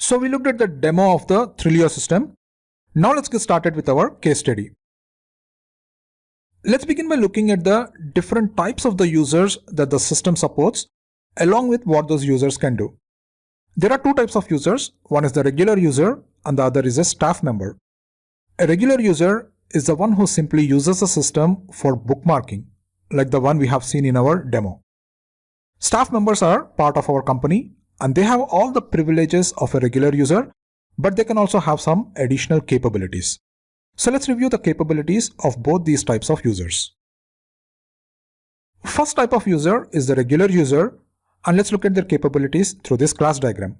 So we looked at the demo of the Trilio system. Now let's get started with our case study. Let's begin by looking at the different types of the users that the system supports, along with what those users can do. There are two types of users. One is the regular user and the other is a staff member. A regular user is the one who simply uses the system for bookmarking, like the one we have seen in our demo. Staff members are part of our company and they have all the privileges of a regular user, but they can also have some additional capabilities. So let's review the capabilities of both these types of users. First type of user is the regular user, and let's look at their capabilities through this class diagram.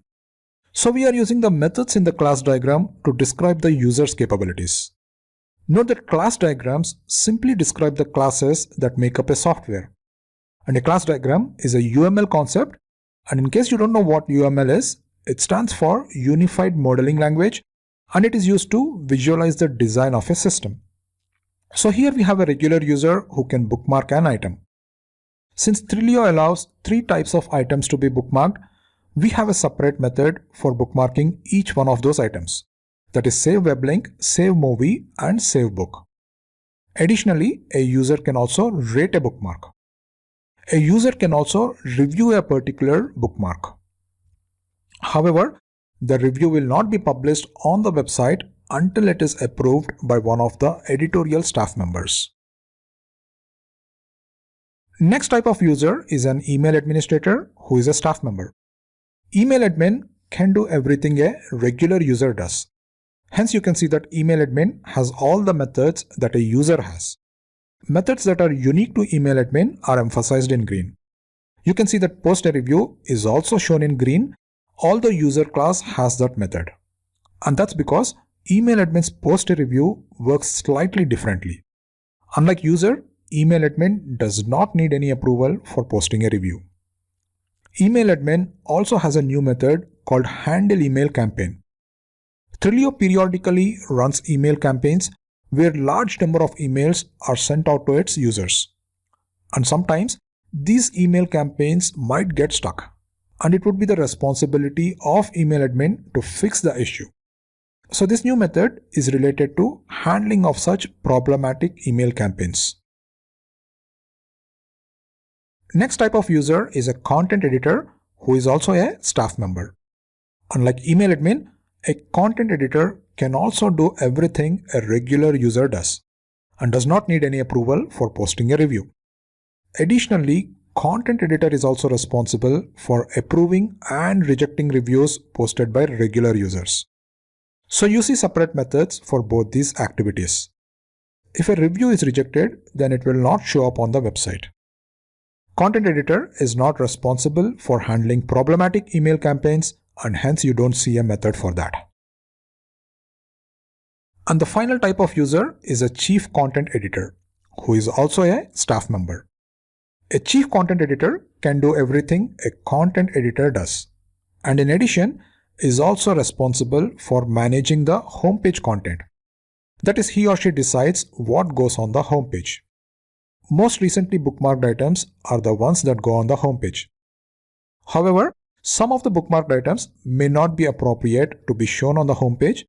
So we are using the methods in the class diagram to describe the user's capabilities. Note that class diagrams simply describe the classes that make up a software. And a class diagram is a UML concept, and in case you don't know what UML is, it stands for Unified Modeling Language, and it is used to visualize the design of a system. So here we have a regular user who can bookmark an item. Since Trilio allows three types of items to be bookmarked, we have a separate method for bookmarking each one of those items. That is save web link, save movie, and save book. Additionally, a user can also rate a bookmark. A user can also review a particular bookmark. However, the review will not be published on the website until it is approved by one of the editorial staff members. Next type of user is an email administrator who is a staff member. Email admin can do everything a regular user does. Hence you can see that email admin has all the methods that a user has. Methods that are unique to email admin are emphasized in green. You can see that post a review is also shown in green, although user class has that method. And that's because email admin's post a review works slightly differently. Unlike user, email admin does not need any approval for posting a review. Email admin also has a new method called handle email campaign. Trilio periodically runs email campaigns where large number of emails are sent out to its users. And sometimes these email campaigns might get stuck, and it would be the responsibility of email admin to fix the issue. So this new method is related to handling of such problematic email campaigns. Next type of user is a content editor who is also a staff member. Unlike email admin, a content editor can also do everything a regular user does and does not need any approval for posting a review. Additionally, content editor is also responsible for approving and rejecting reviews posted by regular users. So you see separate methods for both these activities. If a review is rejected, then it will not show up on the website. Content editor is not responsible for handling problematic email campaigns, and hence you don't see a method for that. And the final type of user is a chief content editor, who is also a staff member. A chief content editor can do everything a content editor does, and in addition is also responsible for managing the homepage content. That is, he or she decides what goes on the homepage. Most recently bookmarked items are the ones that go on the homepage. However, some of the bookmarked items may not be appropriate to be shown on the homepage,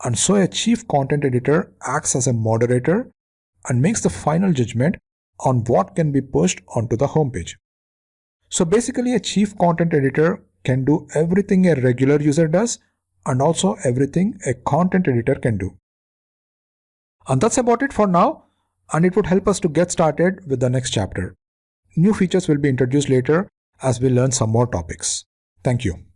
and so a chief content editor acts as a moderator and makes the final judgment on what can be pushed onto the homepage. So basically a chief content editor can do everything a regular user does and also everything a content editor can do. And that's about it for now, and it would help us to get started with the next chapter. New features will be introduced later as we learn some more topics. Thank you.